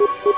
What?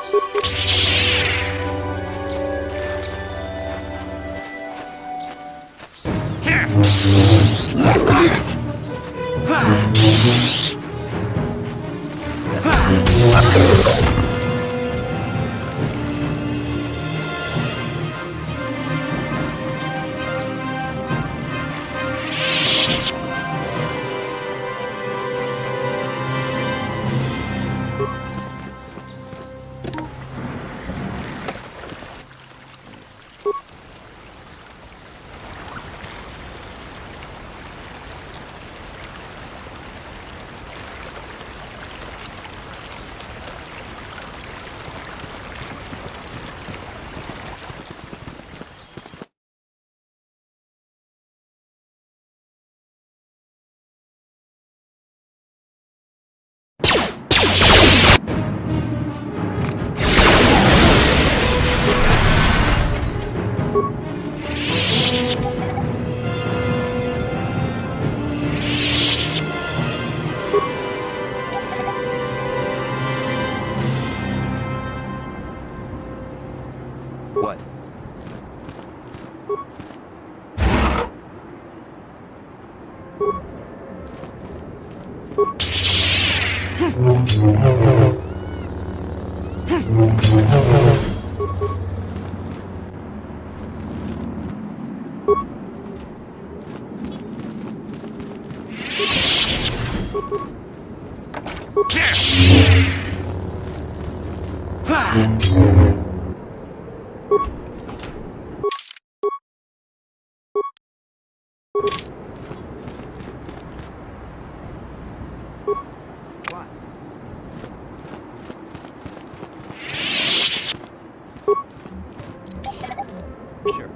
Sure.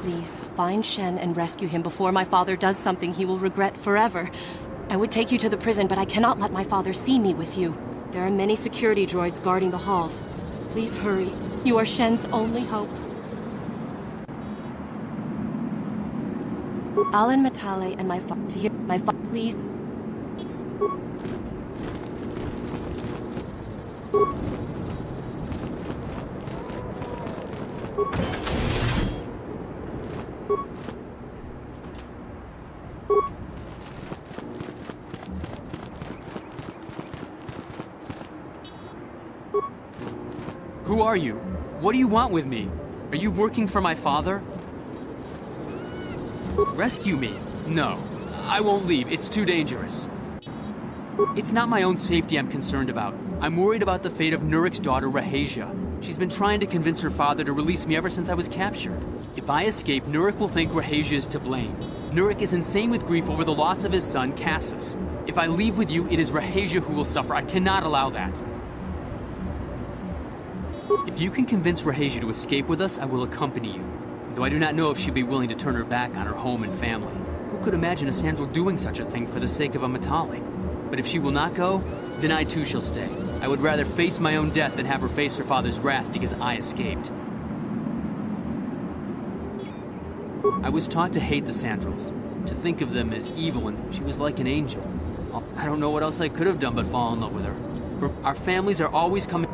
Please, find Shen and rescue him before my father does something he will regret forever. I would take you to the prison, but I cannot let my father see me with you. There are many security droids guarding the halls. Please hurry. You are Shen's only hope. Alan Matale and my father to hear my please. Who are you? What do you want with me? Are you working for my father? Rescue me? No. I won't leave. It's too dangerous. It's not my own safety I'm concerned about. I'm worried about the fate of Nurik's daughter, Rahasia. She's been trying to convince her father to release me ever since I was captured. If I escape, Nurik will think Rahasia is to blame. Nurik is insane with grief over the loss of his son, Cassius. If I leave with you, it is Rahasia who will suffer. I cannot allow that. If you can convince Rahasia to escape with us, I will accompany you. Though I do not know if she'd be willing to turn her back on her home and family. Who could imagine a Sandral doing such a thing for the sake of a Matale? But if she will not go, then I too shall stay. I would rather face my own death than have her face her father's wrath because I escaped. I was taught to hate the Sandrals, to think of them as evil, and she was like an angel. I don't know what else I could have done but fall in love with her. For our families are always coming...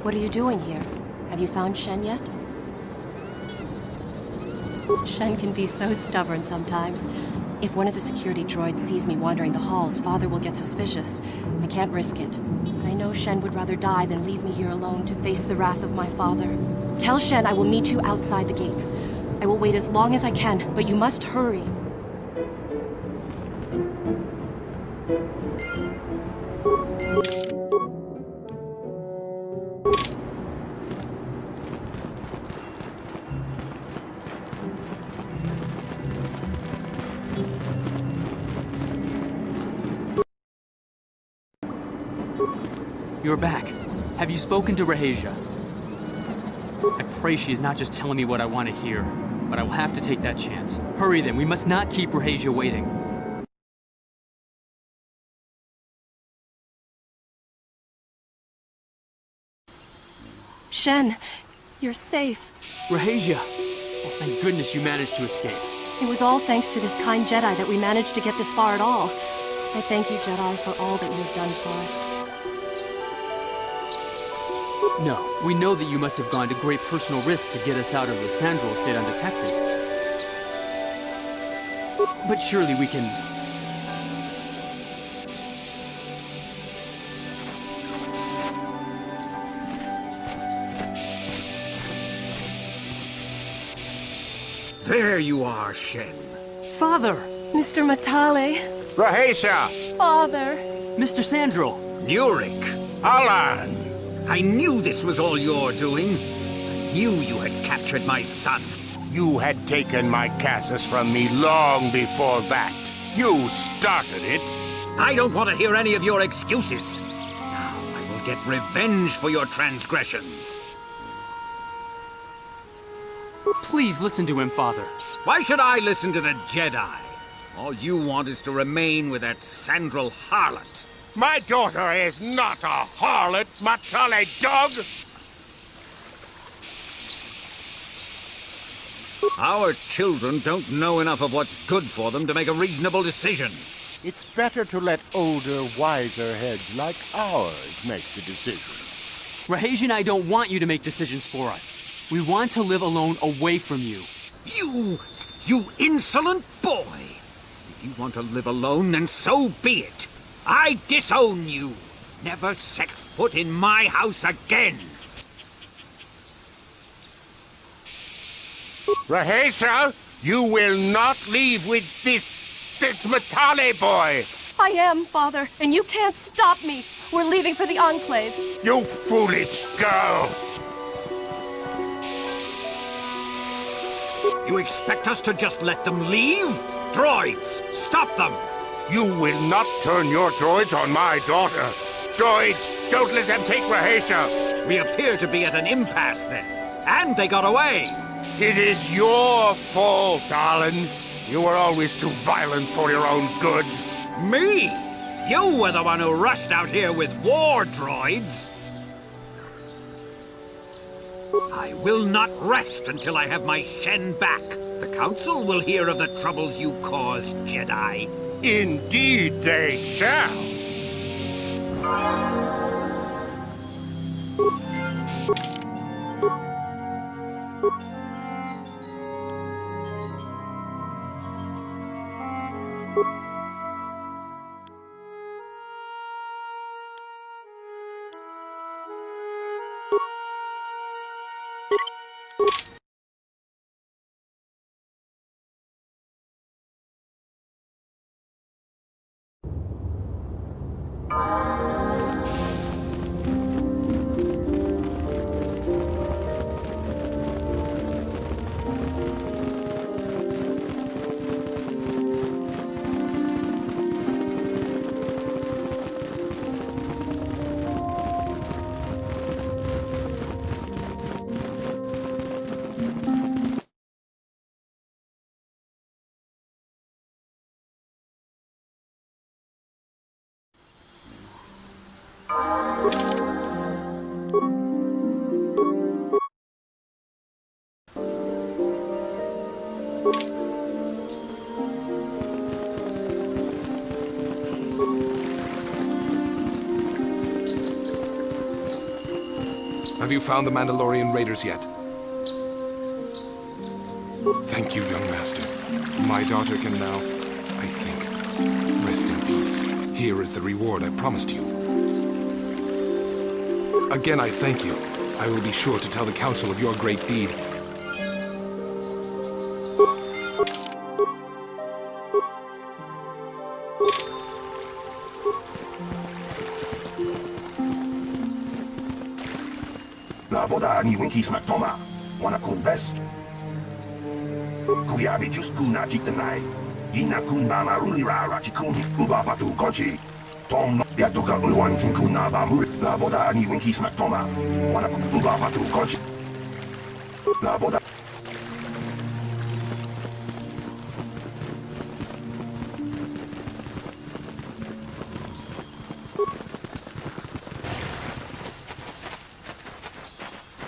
What are you doing here? Have you found Shen yet? Shen can be so stubborn sometimes. If one of the security droids sees me wandering the halls, Father will get suspicious. I can't risk it. I know Shen would rather die than leave me here alone to face the wrath of my father. Tell Shen I will meet you outside the gates. I will wait as long as I can, but you must hurry. You're back. Have you spoken to Rahasia? I pray she is not just telling me what I want to hear, but I will have to take that chance. Hurry then, we must not keep Rahasia waiting. Shen, you're safe. Rahasia! Oh, thank goodness you managed to escape. It was all thanks to this kind Jedi that we managed to get this far at all. I thank you, Jedi, for all that you have done for us. No, we know that you must have gone to great personal risk to get us out of the Sandral estate undetected. But surely we can... There you are, Shen. Father! Mr. Matale. Rahesia! Father. Mr. Sandro! Nurik. Alan! I knew this was all your doing. I knew you had captured my son. You had taken my Cassus from me long before that. You started it. I don't want to hear any of your excuses. Now I will get revenge for your transgressions. Please listen to him, Father. Why should I listen to the Jedi? All you want is to remain with that Sandral harlot. My daughter is not a harlot, Matale dog! Our children don't know enough of what's good for them to make a reasonable decision. It's better to let older, wiser heads like ours make the decision. Rahesia and I don't want you to make decisions for us. We want to live alone away from you. You insolent boy! If you want to live alone, then so be it. I disown you. Never set foot in my house again. Rahesia, you will not leave with this Matale boy! I am, Father, and you can't stop me. We're leaving for the Enclave. You foolish girl! You expect us to just let them leave? Droids, stop them! You will not turn your droids on my daughter. Droids, don't let them take Rahesia. We appear to be at an impasse then. And they got away. It is your fault, Alan. You were always too violent for your own good. Me? You were the one who rushed out here with war droids. I will not rest until I have my Shen back. The Council will hear of the troubles you caused, Jedi. Indeed they shall. Have you found the Mandalorian raiders yet? Thank you, young master. My daughter can now, I think, rest in peace. Here is the reward I promised you. Again, I thank you. I will be sure to tell the Council of your great deed. Ni winkis maktoma. Wanna converse? Kuyabi just kuna jiktanai. Ina kun bama ulira rachikun. Uba batu goji. Tom yatoka ulwan kinkuna bamur. La boda ni winkis maktoma. Wanna uba batu goji. La boda.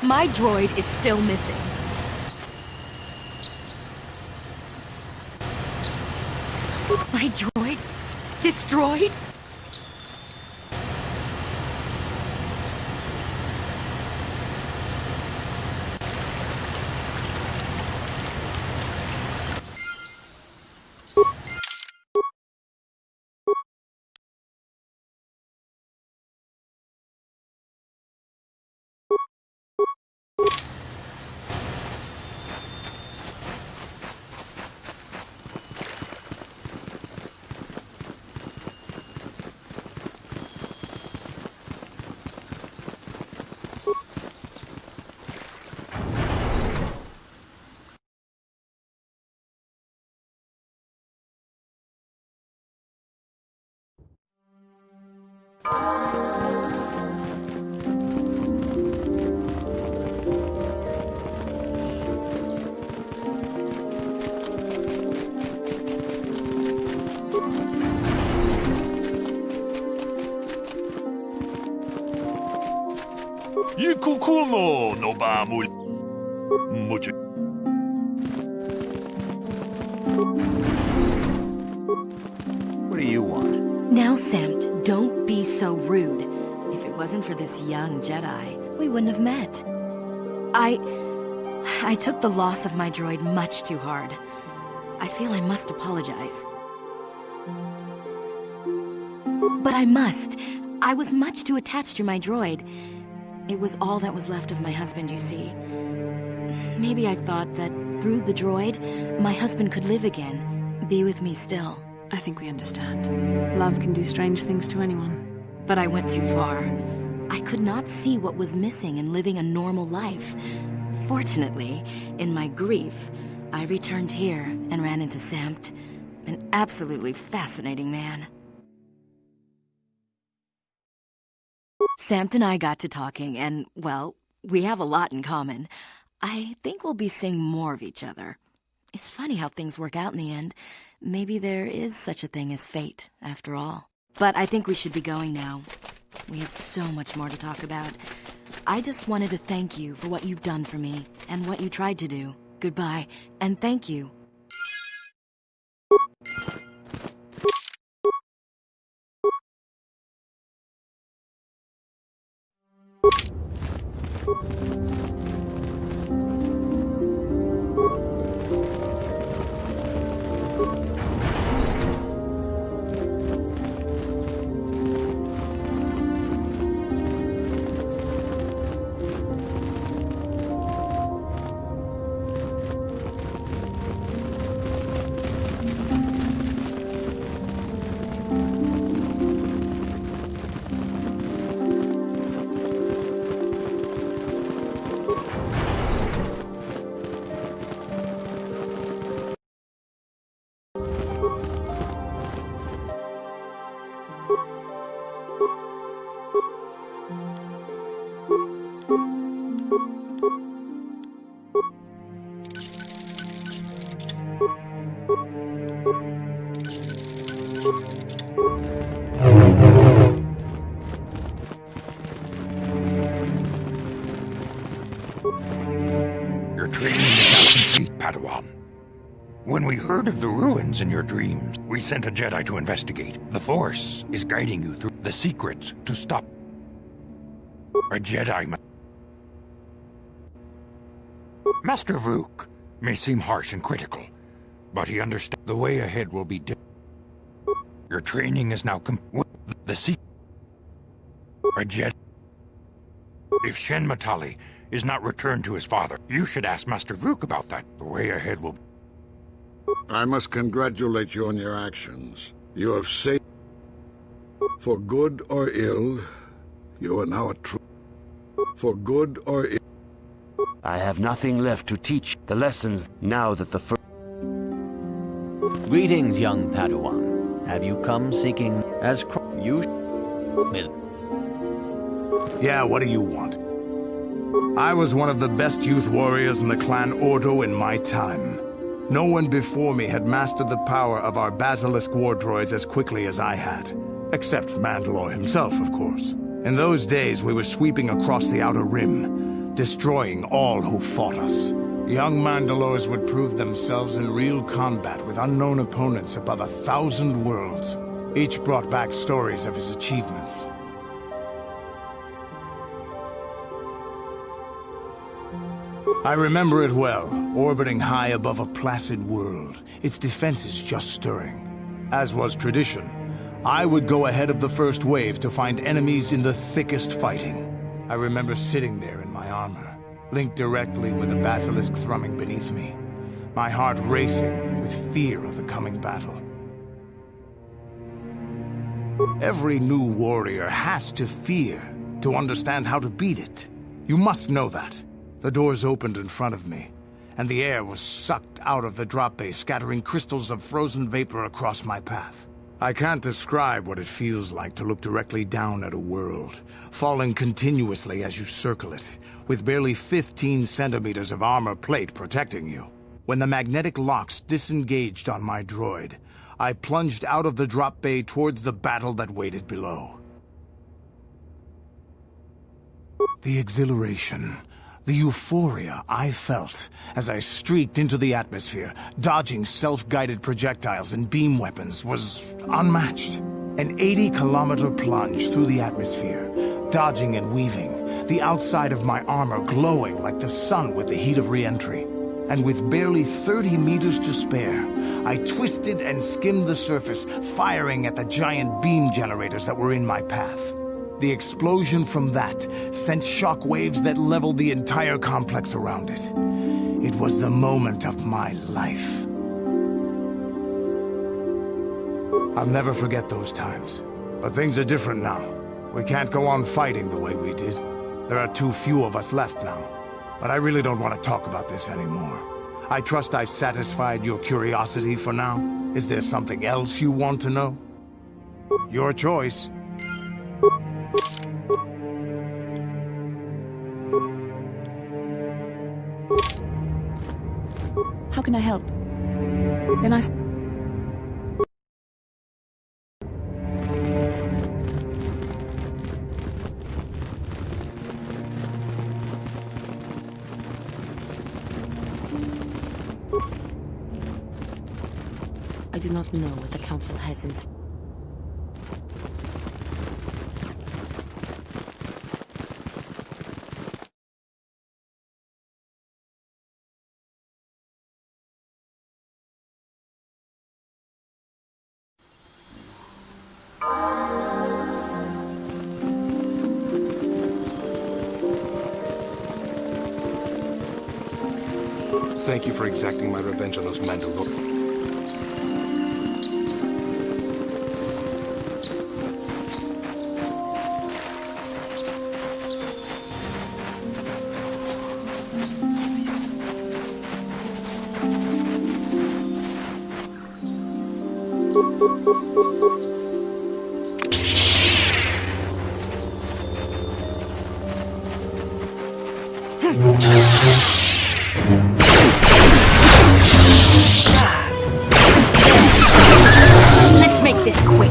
My droid is still missing. My droid? Destroyed? Kukumo no ba mucho. What do you want? Now, Samt, don't be so rude. If it wasn't for this young Jedi, we wouldn't have met. I took the loss of my droid much too hard. I feel I must apologize. But I must. I was much too attached to my droid. It was all that was left of my husband, you see. Maybe I thought that through the droid, my husband could live again, be with me still. I think we understand. Love can do strange things to anyone. But I went too far. I could not see what was missing in living a normal life. Fortunately, in my grief, I returned here and ran into Samt, an absolutely fascinating man. Samt and I got to talking, and, well, we have a lot in common. I think we'll be seeing more of each other. It's funny how things work out in the end. Maybe there is such a thing as fate, after all. But I think we should be going now. We have so much more to talk about. I just wanted to thank you for what you've done for me, and what you tried to do. Goodbye, and thank you. Your training is now complete, Padawan. When we heard of the ruins in your dreams, we sent a Jedi to investigate. The Force is guiding you through the secrets to stop a Jedi. Master Vuk may seem harsh and critical, but he understands the way ahead will be different. Your training is now complete. The secret a Jedi. If Shen Matale is not returned to his father, you should ask Master Vuk about that. The way ahead will... I must congratulate you on your actions. You have saved... For good or ill, you are now a true... For good or ill... I have nothing left to teach the lessons now that the first... Greetings, young Padawan. Have you come seeking as you... Yeah, what do you want? I was one of the best youth warriors in the clan Ordo in my time. No one before me had mastered the power of our basilisk war droids as quickly as I had. Except Mandalore himself, of course. In those days, we were sweeping across the Outer Rim, destroying all who fought us. Young Mandalores would prove themselves in real combat with unknown opponents above 1,000 worlds. Each brought back stories of his achievements. I remember it well, orbiting high above a placid world, its defenses just stirring. As was tradition, I would go ahead of the first wave to find enemies in the thickest fighting. I remember sitting there in my armor, linked directly with the basilisk thrumming beneath me, my heart racing with fear of the coming battle. Every new warrior has to fear to understand how to beat it. You must know that. The doors opened in front of me, and the air was sucked out of the drop bay, scattering crystals of frozen vapor across my path. I can't describe what it feels like to look directly down at a world, falling continuously as you circle it, with barely 15 centimeters of armor plate protecting you. When the magnetic locks disengaged on my droid, I plunged out of the drop bay towards the battle that waited below. The exhilaration, the euphoria I felt as I streaked into the atmosphere, dodging self-guided projectiles and beam weapons, was unmatched. An 80-kilometer plunge through the atmosphere, dodging and weaving, the outside of my armor glowing like the sun with the heat of re-entry. And with barely 30 meters to spare, I twisted and skimmed the surface, firing at the giant beam generators that were in my path. The explosion from that sent shock waves that leveled the entire complex around it. It was the moment of my life. I'll never forget those times. But things are different now. We can't go on fighting the way we did. There are too few of us left now. But I really don't want to talk about this anymore. I trust I've satisfied your curiosity for now. Is there something else you want to know? Your choice. How can I help? Then I... I do not know what the Council has in store. Thank you for exacting my revenge on those Mandalorians. Let's make this quick.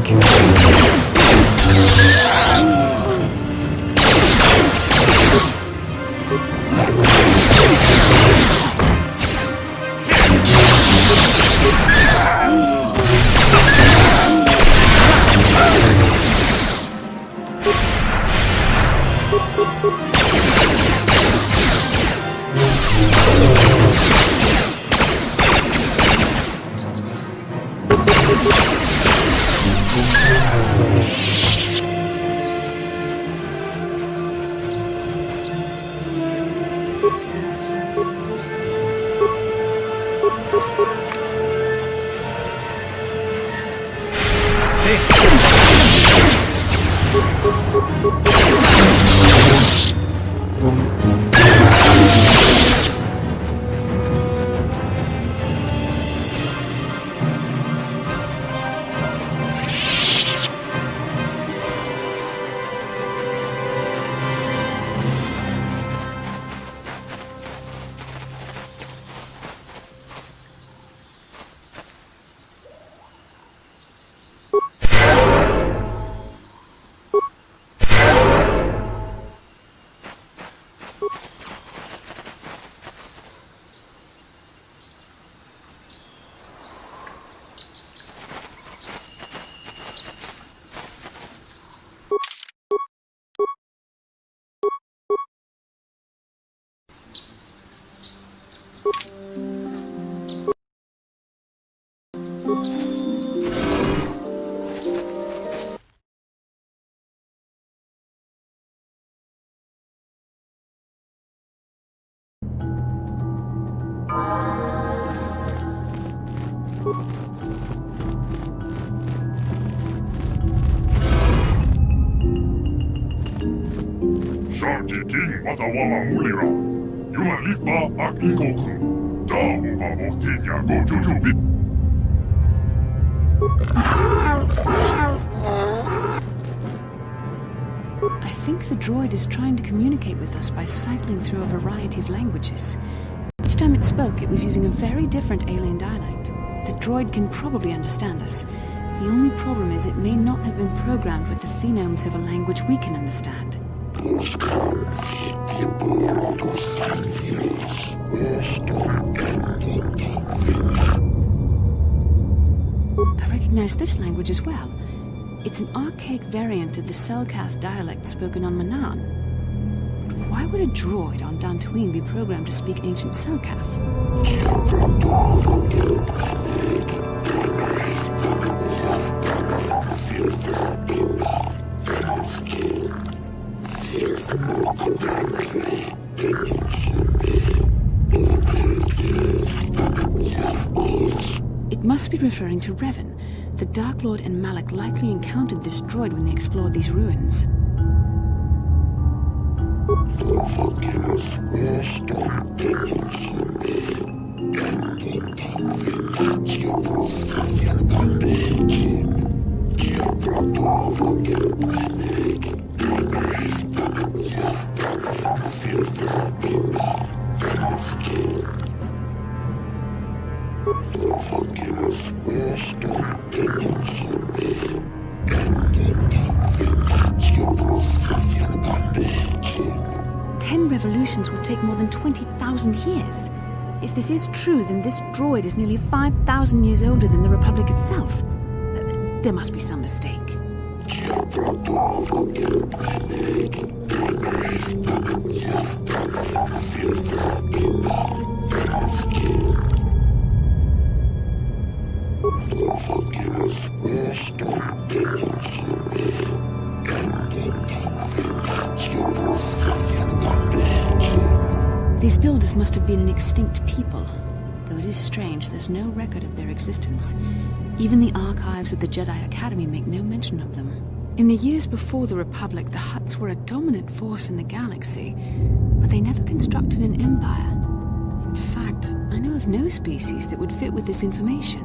I think the droid is trying to communicate with us by cycling through a variety of languages. Each time it spoke, it was using a very different alien dialect. The droid can probably understand us. The only problem is it may not have been programmed with the phonemes of a language we can understand. I recognize this language as well. It's an archaic variant of the Selkath dialect spoken on Manaan. But why would a droid on Dantooine be programmed to speak ancient Selkath? It must be referring to Revan. The Dark Lord and Malak likely encountered this droid when they explored these ruins. Ten revolutions will take more than 20,000 years. If this is true, then this droid is nearly 5,000 years older than the Republic itself. There must be some mistake. These builders must have been an extinct people, though it is strange there's no record of their existence. Even the archives of the Jedi Academy make no mention of them. In the years before the Republic, the Hutts were a dominant force in the galaxy, but they never constructed an empire. In fact, I know of no species that would fit with this information.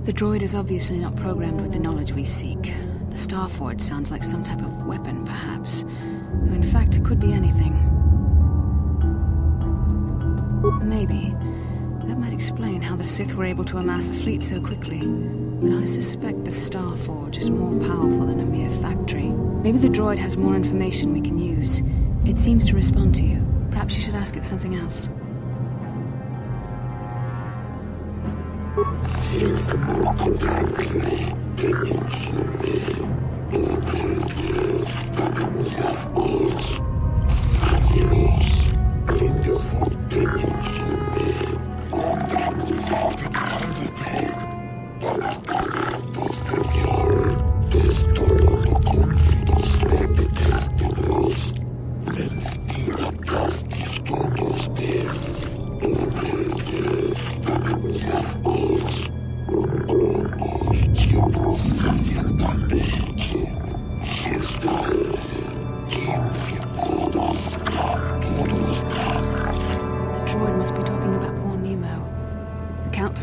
The droid is obviously not programmed with the knowledge we seek. The Starforge sounds like some type of weapon, perhaps. Though in fact, it could be anything. Maybe. That might explain how the Sith were able to amass a fleet so quickly. But I suspect the Starforge is more powerful than a mere factory. Maybe the droid has more information we can use. It seems to respond to you. Perhaps you should ask it something else.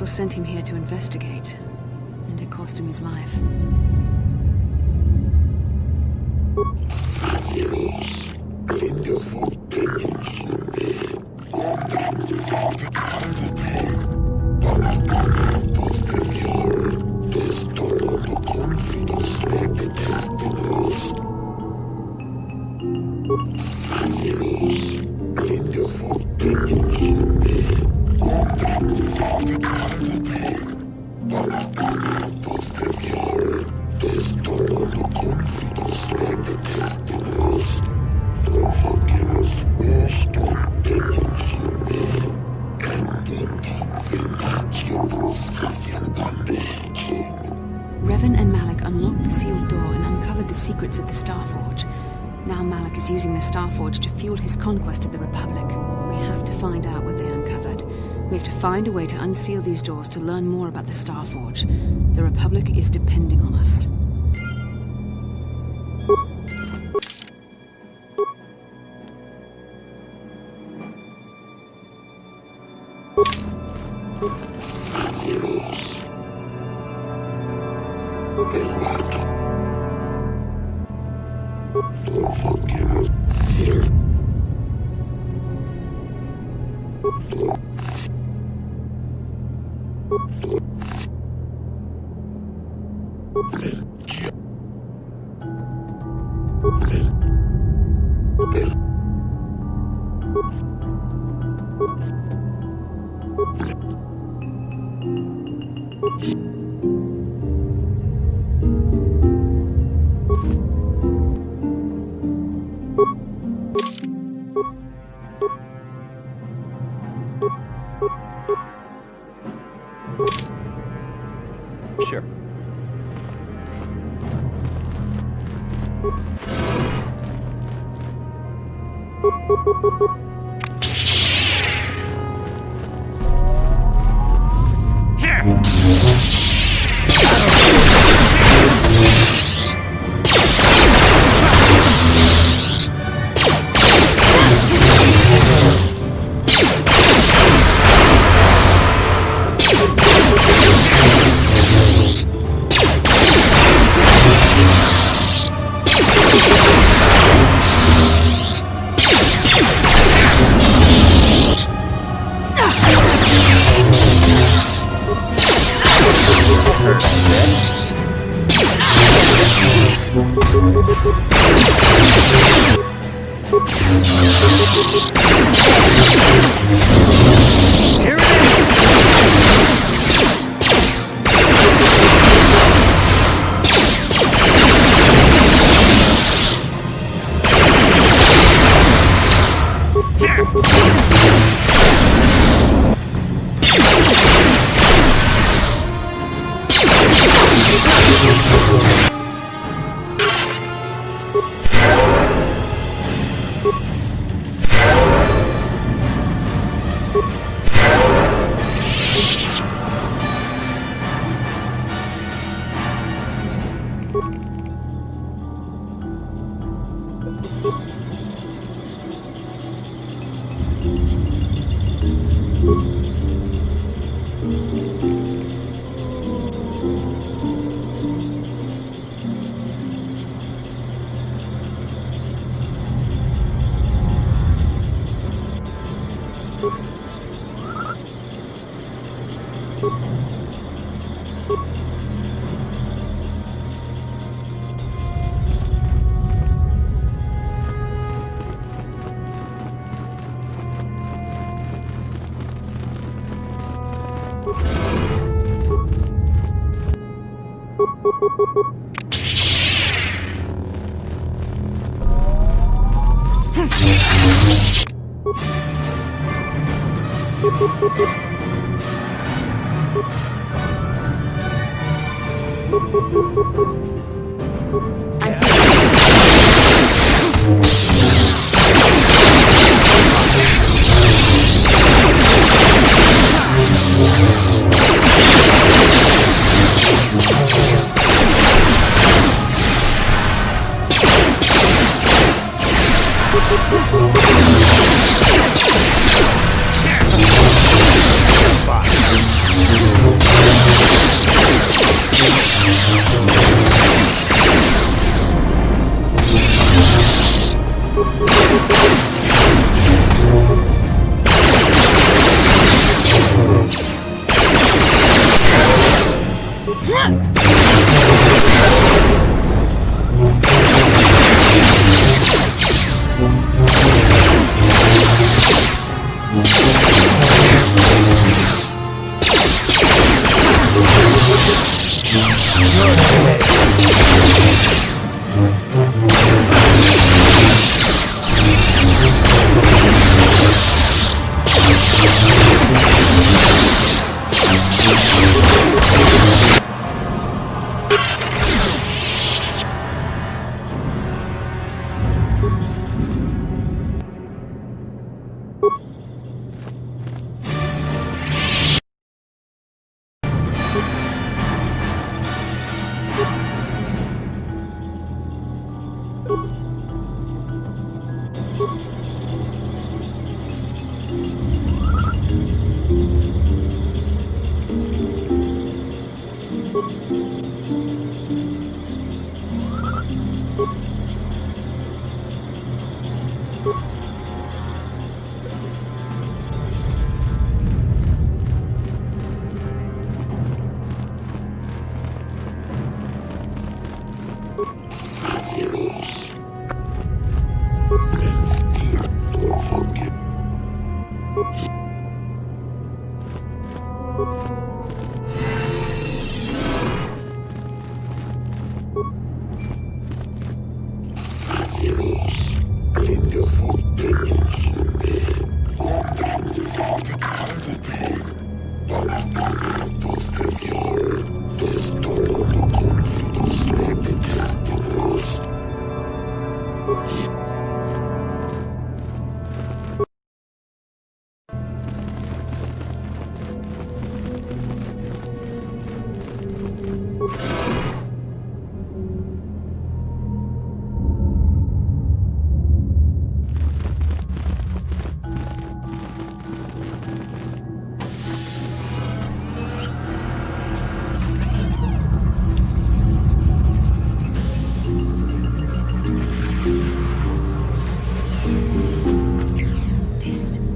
Sent him here to investigate, and it cost him his life. Revan and Malak unlocked the sealed door and uncovered the secrets of the Starforge. Now Malak is using the Starforge to fuel his conquest of the Republic. We have to find out what they uncovered. We have to find a way to unseal these doors to learn more about the Starforge. The Republic is depending on us. Sure.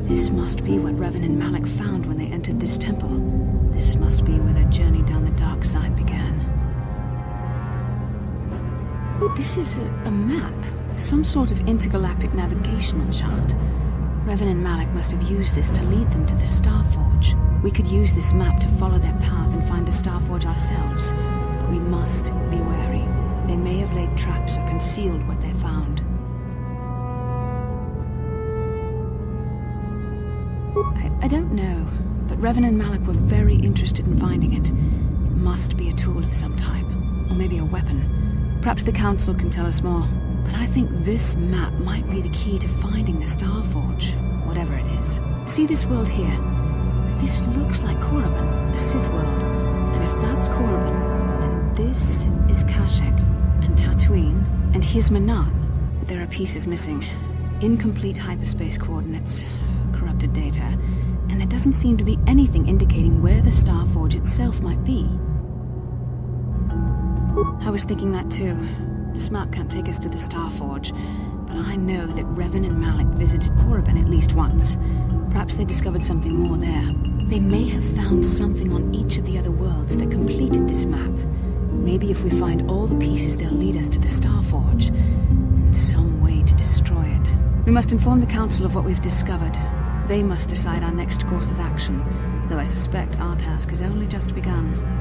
This must be what Revan Malak found when they entered this temple. This must be where their journey down the dark side began. This is a map. Some sort of intergalactic navigational chart. Revan Malak must have used this to lead them to the Starforge. We could use this map to follow their path and find the Starforge ourselves. But we must be wary. They may have laid traps or concealed what they found. I don't know, but Revan and Malak were very interested in finding it. It must be a tool of some type, or maybe a weapon. Perhaps the Council can tell us more. But I think this map might be the key to finding the Starforge, whatever it is. See this world here? This looks like Korriban, a Sith world. And if that's Korriban, then this is Kashyyyk, and Dantooine, and Hismanat. But there are pieces missing. Incomplete hyperspace coordinates, corrupted data, and there doesn't seem to be anything indicating where the Starforge itself might be. I was thinking that too. This map can't take us to the Starforge, but I know that Revan and Malak visited Korriban at least once. Perhaps they discovered something more there. They may have found something on each of the other worlds that completed this map. Maybe if we find all the pieces, they'll lead us to the Starforge, and some way to destroy it. We must inform the Council of what we've discovered. They must decide our next course of action, though I suspect our task has only just begun.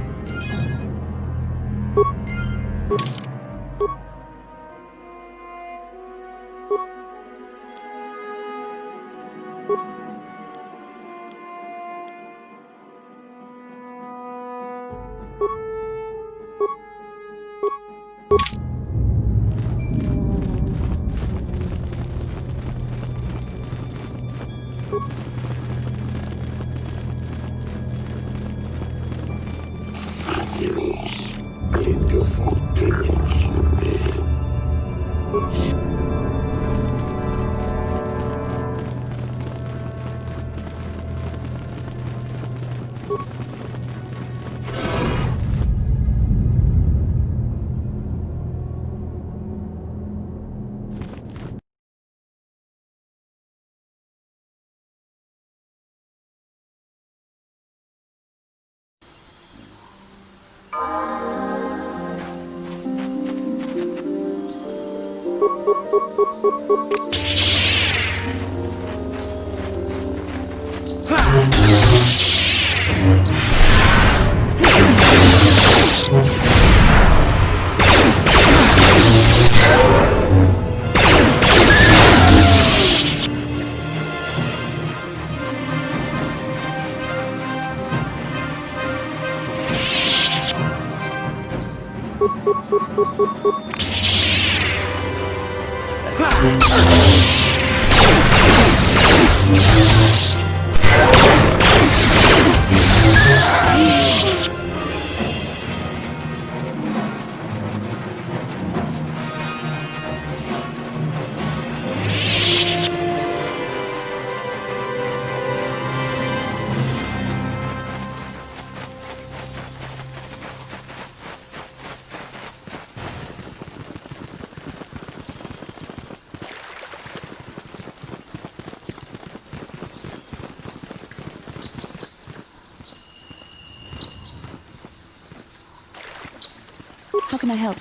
How can I help?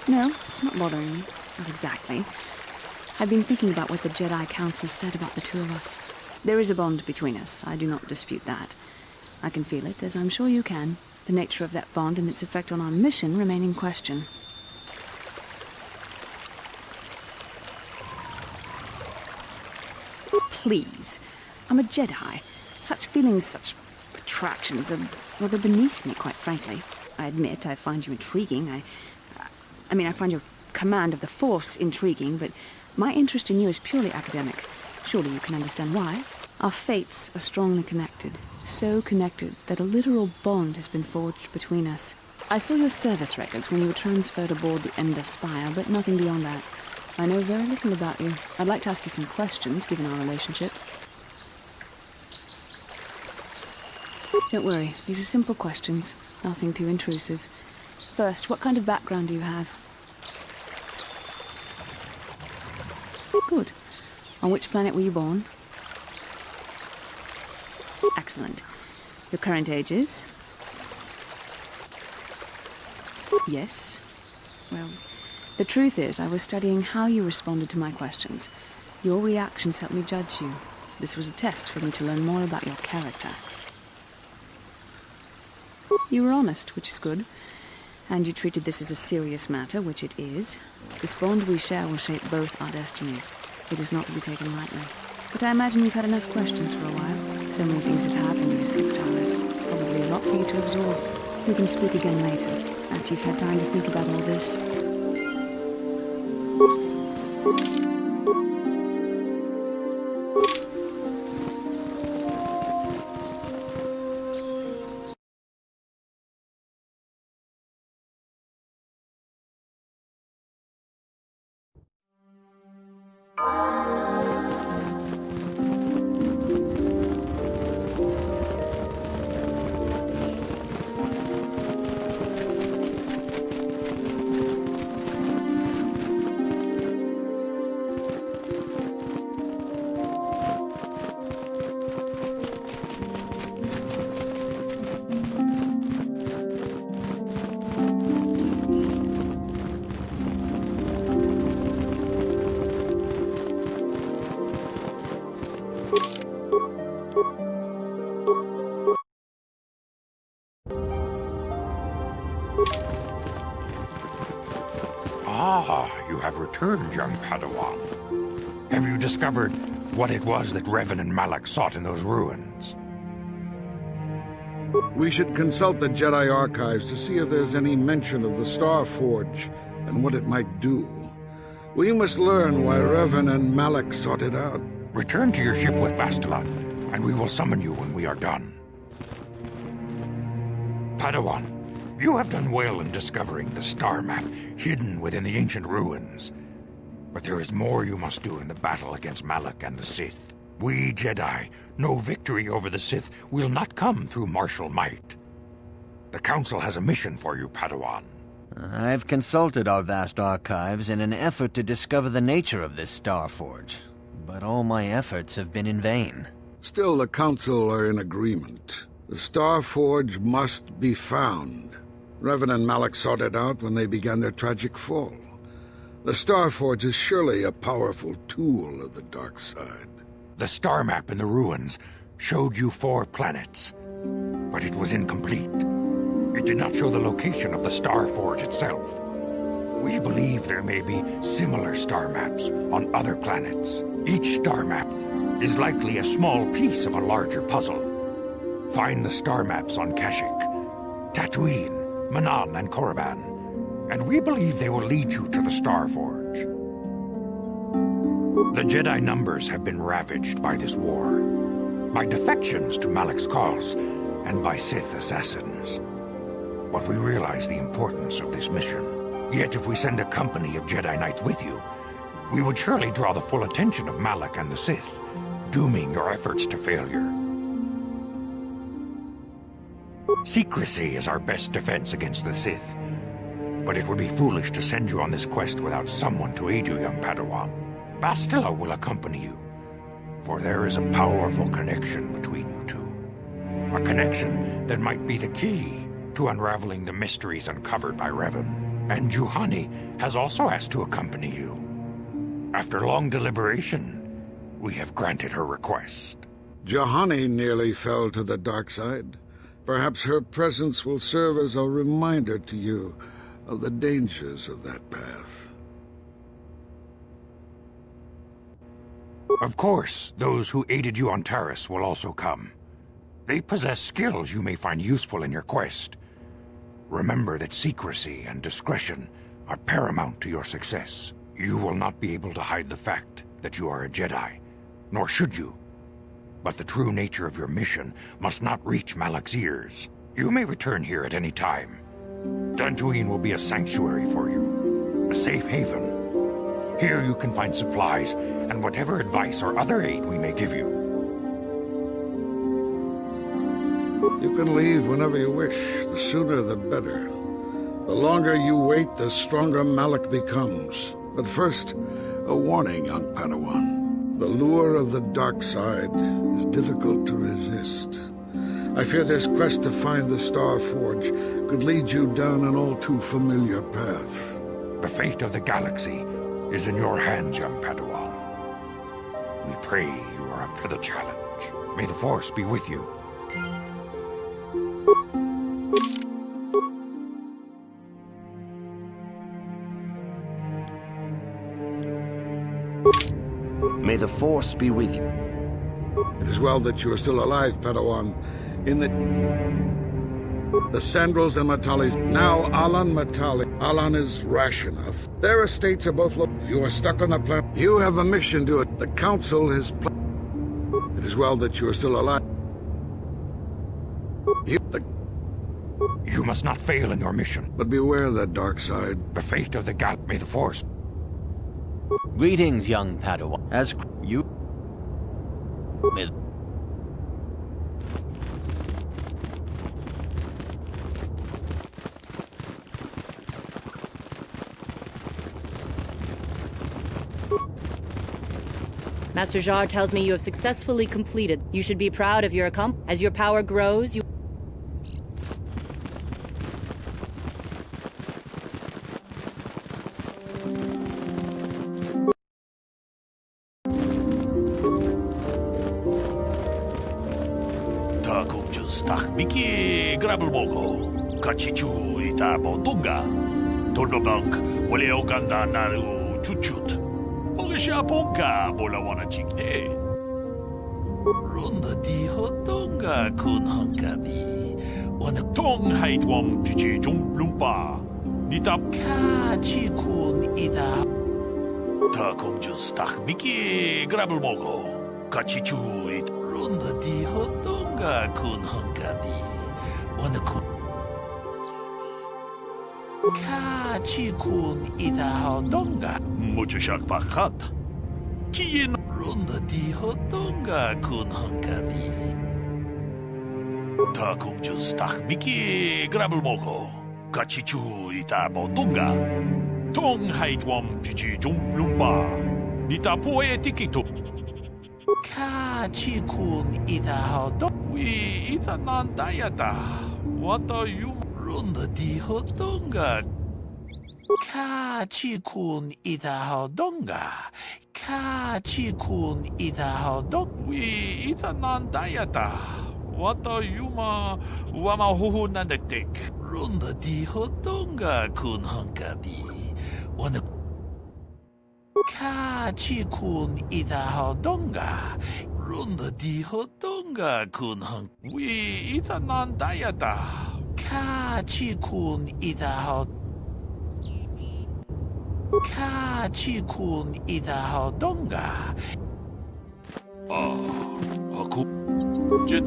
No, not bothering you. Not exactly. I've been thinking about what the Jedi Council said about the two of us. There is a bond between us. I do not dispute that. I can feel it, as I'm sure you can. The nature of that bond and its effect on our mission remain in question. Please. I'm a Jedi. Such feelings, such attractions are rather beneath me, quite frankly. I admit I find you intriguing. I find your command of the Force intriguing, but my interest in you is purely academic. Surely you can understand why. Our fates are strongly connected. So connected that a literal bond has been forged between us. I saw your service records when you were transferred aboard the Ender Spire, but nothing beyond that. I know very little about you. I'd like to ask you some questions, given our relationship. Don't worry, these are simple questions. Nothing too intrusive. First, what kind of background do you have? Good. On which planet were you born? Excellent. Your current age is? Yes. Well, the truth is, I was studying how you responded to my questions. Your reactions helped me judge you. This was a test for me to learn more about your character. You were honest, which is good. And you treated this as a serious matter, which it is. This bond we share will shape both our destinies. It is not to be taken lightly. But I imagine you've had enough questions for a while. So many things have happened to you since Taurus. It's probably a lot for you to absorb. We can speak again later, after you've had time to think about all this. You have returned, young Padawan. Have you discovered what it was that Revan and Malak sought in those ruins? We should consult the Jedi archives to see if there's any mention of the Star Forge and what it might do. We must learn why Revan and Malak sought it out. Return to your ship with Bastila, and we will summon you when we are done. Padawan, you have done well in discovering the star map hidden within the ancient ruins. But there is more you must do in the battle against Malak and the Sith. We Jedi know victory over the Sith will not come through martial might. The Council has a mission for you, Padawan. I've consulted our vast archives in an effort to discover the nature of this Star Forge, but all my efforts have been in vain. Still, the Council are in agreement. The Star Forge must be found. Revan and Malak sought it out when they began their tragic fall. The Star Forge is surely a powerful tool of the dark side. The star map in the ruins showed you 4 planets, but it was incomplete. It did not show the location of the Star Forge itself. We believe there may be similar star maps on other planets. Each star map is likely a small piece of a larger puzzle. Find the star maps on Kashyyyk, Dantooine, Manan, and Korriban, and we believe they will lead you to the Star Forge. The Jedi numbers have been ravaged by this war, by defections to Malak's cause, and by Sith assassins. But we realize the importance of this mission. Yet if we send a company of Jedi Knights with you, we would surely draw the full attention of Malak and the Sith, dooming your efforts to failure. Secrecy is our best defense against the Sith, but it would be foolish to send you on this quest without someone to aid you, young Padawan. Bastila will accompany you, for there is a powerful connection between you two. A connection that might be the key to unraveling the mysteries uncovered by Revan. And Juhani has also asked to accompany you. After long deliberation, we have granted her request. Juhani nearly fell to the dark side. Perhaps her presence will serve as a reminder to you of the dangers of that path. Of course, those who aided you on Taris will also come. They possess skills you may find useful in your quest. Remember that secrecy and discretion are paramount to your success. You will not be able to hide the fact that you are a Jedi, nor should you. But the true nature of your mission must not reach Malak's ears. You may return here at any time. Dantooine will be a sanctuary for you, a safe haven. Here you can find supplies and whatever advice or other aid we may give you. You can leave whenever you wish. The sooner the better. The longer you wait, the stronger Malak becomes. But first, a warning, young Padawan. The lure of the dark side is difficult to resist. I fear this quest to find the Star Forge could lead you down an all too familiar path. The fate of the galaxy is in your hands, young Padawan. We pray you are up for the challenge. May the Force be with you. May the Force be with you. It is well that you are still alive, Padawan. In the Sandals and Matales. Now Alan Matale. Alan is rash enough. Their estates are both low. If you are stuck on the planet, you have a mission to it. The Council has It is well that you are still alive. You must not fail in your mission. But beware of that dark side. The fate of the May the Force. Greetings, young Padawan. As you... May... Master Jar tells me you have successfully completed. You should be proud of your accomplishment. As your power grows, you... Mickey grabble mogo, kachichu ita bodunga, tornobank, wale oganda naru chuchut, mogisha ponka, bola wana chikne. Ronda di hotonga kun hankabi, wana tong haitwam chichi jung lumpa, nitap kachi kun ita. Ta kong just tak Mickey grabble mogo, kachichu it. Ronda di hotonga kun hankabi. Wana kun Kachi kun ita hodonga. Mucho shak pakat. Kiyin Ronda di hodonga kun hankabi. Ta kung just tak Mickey grabble mogo. Kachi chu ita bodonga. Tong haitwam chichi jung lumpa. Nita poe tikito. Kachi kun ita hodonga. We ita nandayata. What are you? Ronda di hodonga. Kachi kun ita hodonga. Kachi kun ita hodonga. We ita nandayata. What are you ma? Wama huhu nandatek. Ronda di hodonga kun hankabi. Wana. Kachi kun ita hodonga. Ronda di hodonga kun hang. We ita nandayata. Kachi kun ita hod. Kachi kun ita hodonga. Aku. Jet.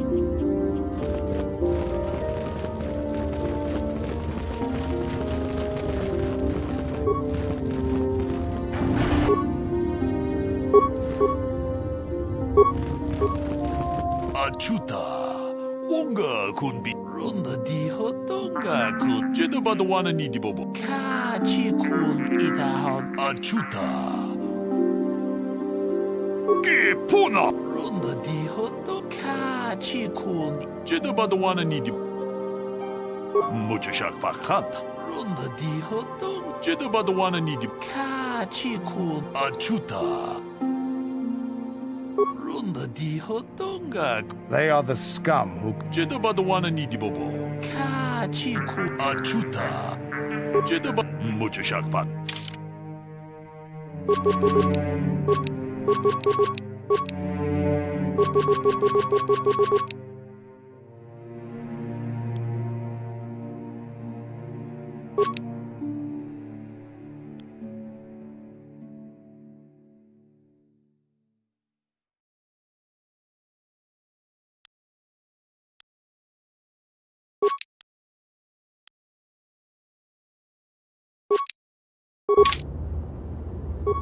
Achuta, wonga kun bi ronda di hotonga kun jeda badawana ni di bobo. Kachi kun ita hod achuta. Ke puna ronda di hoto kachi kun jeda badawana ni di. Mucho shak pakat ronda di hoto jeda badawana ni di. Kachi kun achuta. They are the scum who...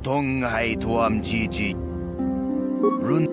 동하이 도암지지 룬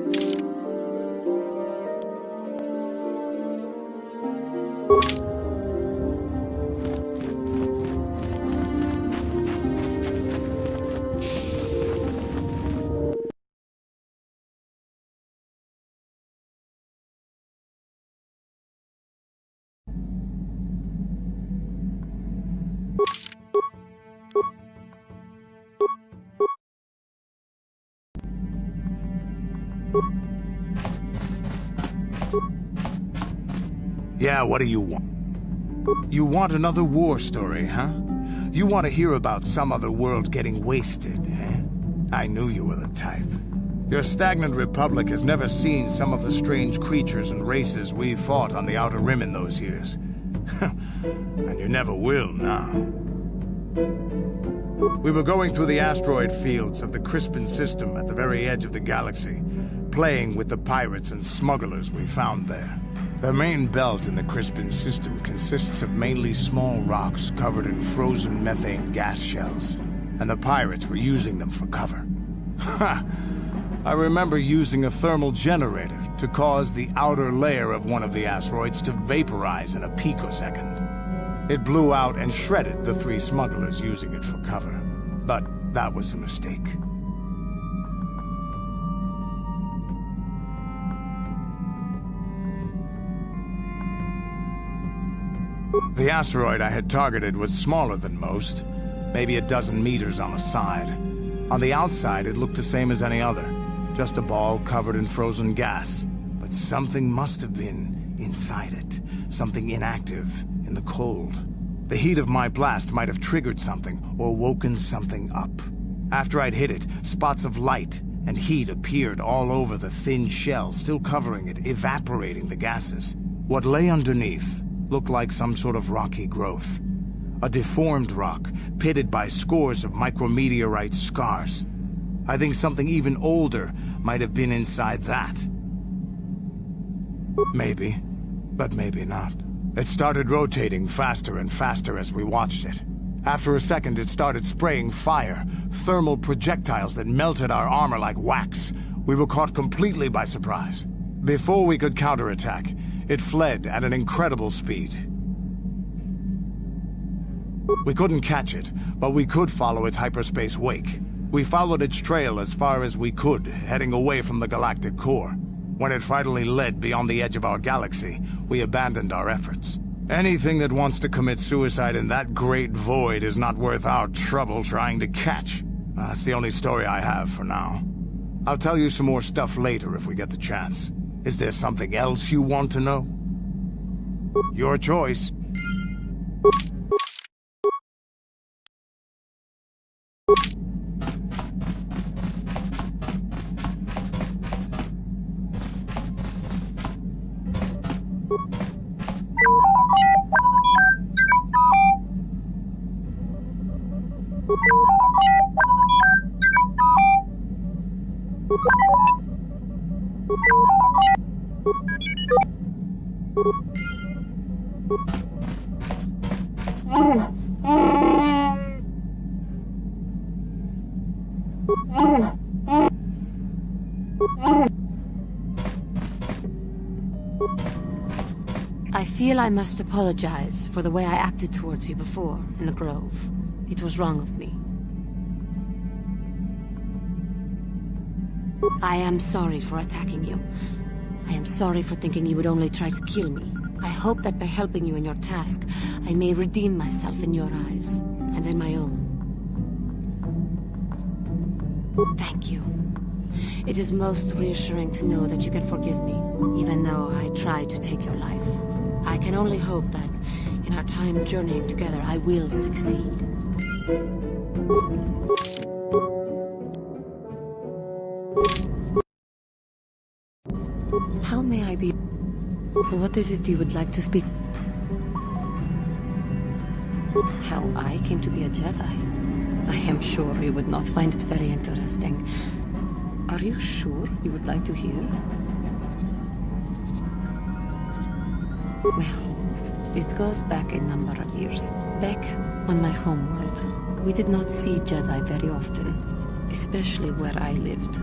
Yeah, what do you want? You want another war story, huh? You want to hear about some other world getting wasted, eh? I knew you were the type. Your stagnant republic has never seen some of the strange creatures and races we fought on the Outer Rim in those years. And you never will now. We were going through the asteroid fields of the Crispin system at the very edge of the galaxy, playing with the pirates and smugglers we found there. The main belt in the Crispin system consists of mainly small rocks covered in frozen methane gas shells, and the pirates were using them for cover. Ha! I remember using a thermal generator to cause the outer layer of one of the asteroids to vaporize in a picosecond. It blew out and shredded the 3 smugglers using it for cover. But that was a mistake. The asteroid I had targeted was smaller than most, maybe a dozen meters on a side. On the outside, it looked the same as any other, just a ball covered in frozen gas. But something must have been inside it, something inactive, in the cold. The heat of my blast might have triggered something, or woken something up. After I'd hit it, spots of light and heat appeared all over the thin shell, still covering it, evaporating the gases. What lay underneath looked like some sort of rocky growth. A deformed rock, pitted by scores of micrometeorite scars. I think something even older might have been inside that. Maybe, but maybe not. It started rotating faster and faster as we watched it. After a second, it started spraying fire, thermal projectiles that melted our armor like wax. We were caught completely by surprise. Before we could counterattack, it fled at an incredible speed. We couldn't catch it, but we could follow its hyperspace wake. We followed its trail as far as we could, heading away from the galactic core. When it finally led beyond the edge of our galaxy, we abandoned our efforts. Anything that wants to commit suicide in that great void is not worth our trouble trying to catch. That's the only story I have for now. I'll tell you some more stuff later if we get the chance. Is there something else you want to know? Your choice. I feel I must apologize for the way I acted towards you before, in the Grove. It was wrong of me. I am sorry for attacking you. I am sorry for thinking you would only try to kill me. I hope that by helping you in your task, I may redeem myself in your eyes, and in my own. Thank you. It is most reassuring to know that you can forgive me, even though I tried to take your life. I can only hope that, in our time journeying together, I will succeed. How may I be? What is it you would like to speak? How I came to be a Jedi? I am sure you would not find it very interesting. Are you sure you would like to hear? Well, it goes back a number of years. Back on my homeworld, we did not see Jedi very often, especially where I lived.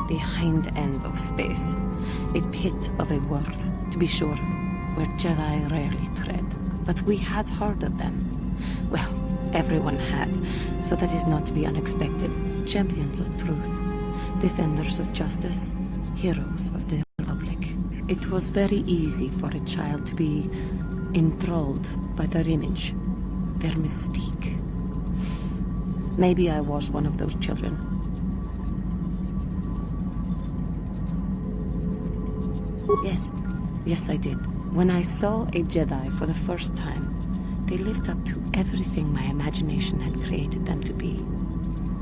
The hind end of space, a pit of a world, to be sure, where Jedi rarely tread. But we had heard of them. Well, everyone had, so that is not to be unexpected. Champions of truth, defenders of justice, heroes of the Republic. It was very easy for a child to be enthralled by their image, their mystique. Maybe I was one of those children. Yes, I did. When I saw a Jedi for the first time, they lived up to everything my imagination had created them to be.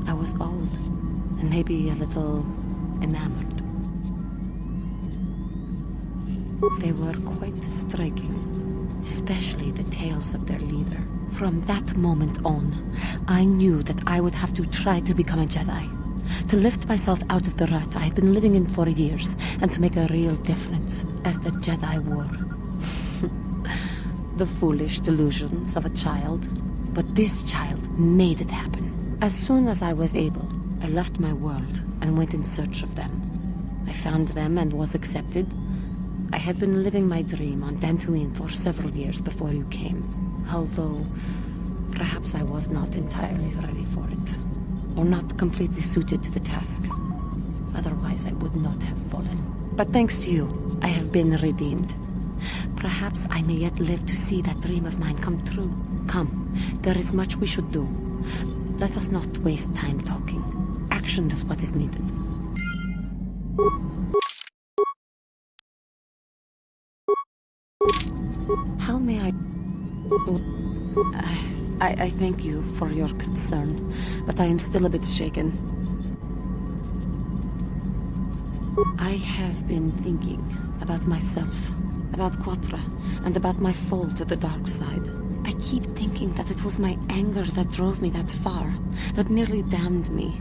I was awed, and maybe a little enamored. They were quite striking, especially the tales of their leader. From that moment on, I knew that I would have to try to become a Jedi. To lift myself out of the rut I had been living in for years, and to make a real difference, as the Jedi were. The foolish delusions of a child. But this child made it happen. As soon as I was able, I left my world and went in search of them. I found them and was accepted. I had been living my dream on Dantooine for several years before you came, although perhaps I was not entirely ready for it. Or not completely suited to the task. Otherwise, I would not have fallen. But thanks to you, I have been redeemed. Perhaps I may yet live to see that dream of mine come true. Come, there is much we should do. Let us not waste time talking. Action is what is needed. How may I... I thank you for your concern, but I am still a bit shaken. I have been thinking about myself, about KOTOR, and about my fall to the dark side. I keep thinking that it was my anger that drove me that far, that nearly damned me.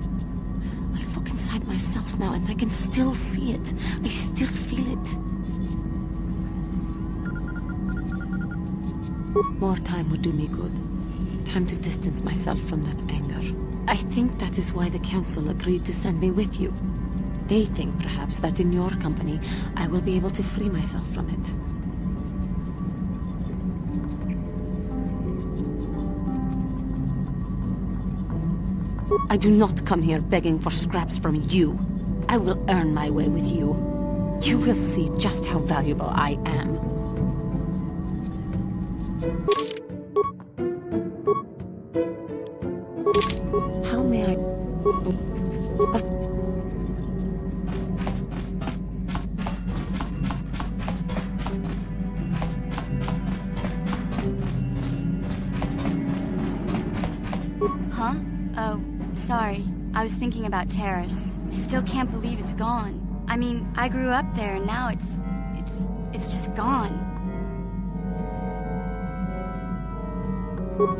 I look inside myself now and I can still see it. I still feel it. More time would do me good. Time to distance myself from that anger. I think that is why the Council agreed to send me with you. They think, perhaps, that in your company, I will be able to free myself from it. I do not come here begging for scraps from you. I will earn my way with you. You will see just how valuable I am. How may I... Huh? Oh, sorry. I was thinking about Terrace. I still can't believe it's gone. I mean, I grew up there and now it's just gone.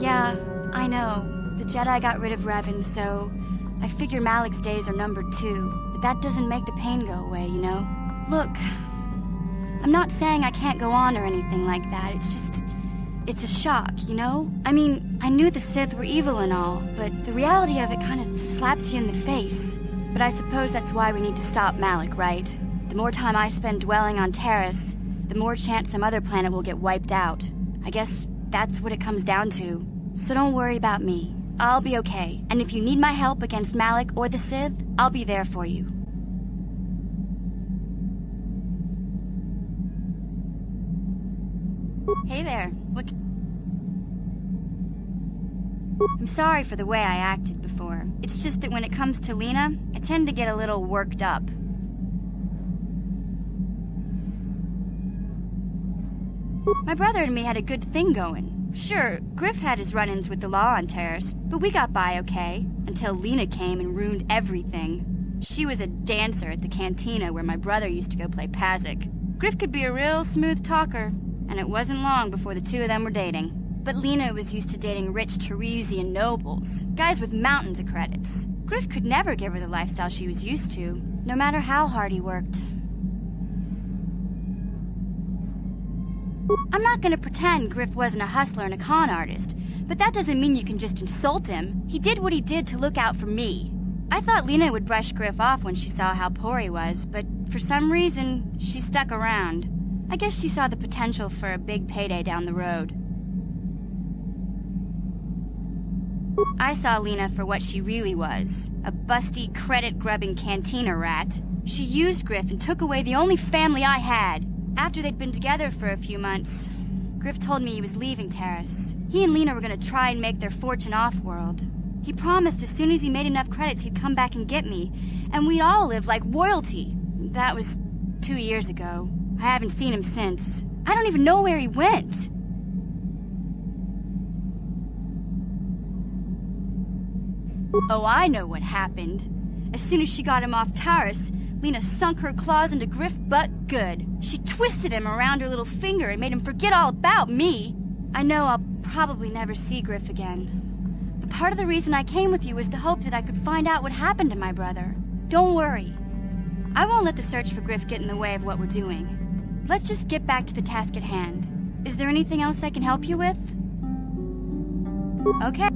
Yeah, I know. The Jedi got rid of Revan, so I figure Malik's days are numbered too. But that doesn't make the pain go away, you know? Look, I'm not saying I can't go on or anything like that. It's just, it's a shock, you know? I mean, I knew the Sith were evil and all, but the reality of it kind of slaps you in the face. But I suppose that's why we need to stop Malak, right? The more time I spend dwelling on Terrace, the more chance some other planet will get wiped out. I guess that's what it comes down to. So don't worry about me. I'll be okay. And if you need my help against Malak or the Sith, I'll be there for you. Hey there. I'm sorry for the way I acted before. It's just that when it comes to Lena, I tend to get a little worked up. My brother and me had a good thing going. Sure, Griff had his run-ins with the law on Terrace, but we got by okay, until Lena came and ruined everything. She was a dancer at the cantina where my brother used to go play Pazik. Griff could be a real smooth talker, and it wasn't long before the two of them were dating. But Lena was used to dating rich Teresian nobles, guys with mountains of credits. Griff could never give her the lifestyle she was used to, no matter how hard he worked. I'm not gonna pretend Griff wasn't a hustler and a con artist, but that doesn't mean you can just insult him. He did what he did to look out for me. I thought Lena would brush Griff off when she saw how poor he was, but for some reason, she stuck around. I guess she saw the potential for a big payday down the road. I saw Lena for what she really was, a busty, credit-grubbing cantina rat. She used Griff and took away the only family I had. After they'd been together for a few months, Griff told me he was leaving Terrace. He and Lena were gonna try and make their fortune off-world. He promised as soon as he made enough credits he'd come back and get me, and we'd all live like royalty. That was 2 years ago. I haven't seen him since. I don't even know where he went. Oh, I know what happened. As soon as she got him off Taurus, Lena sunk her claws into Griff butt good. She twisted him around her little finger and made him forget all about me. I know I'll probably never see Griff again. But part of the reason I came with you was the hope that I could find out what happened to my brother. Don't worry. I won't let the search for Griff get in the way of what we're doing. Let's just get back to the task at hand. Is there anything else I can help you with? Okay.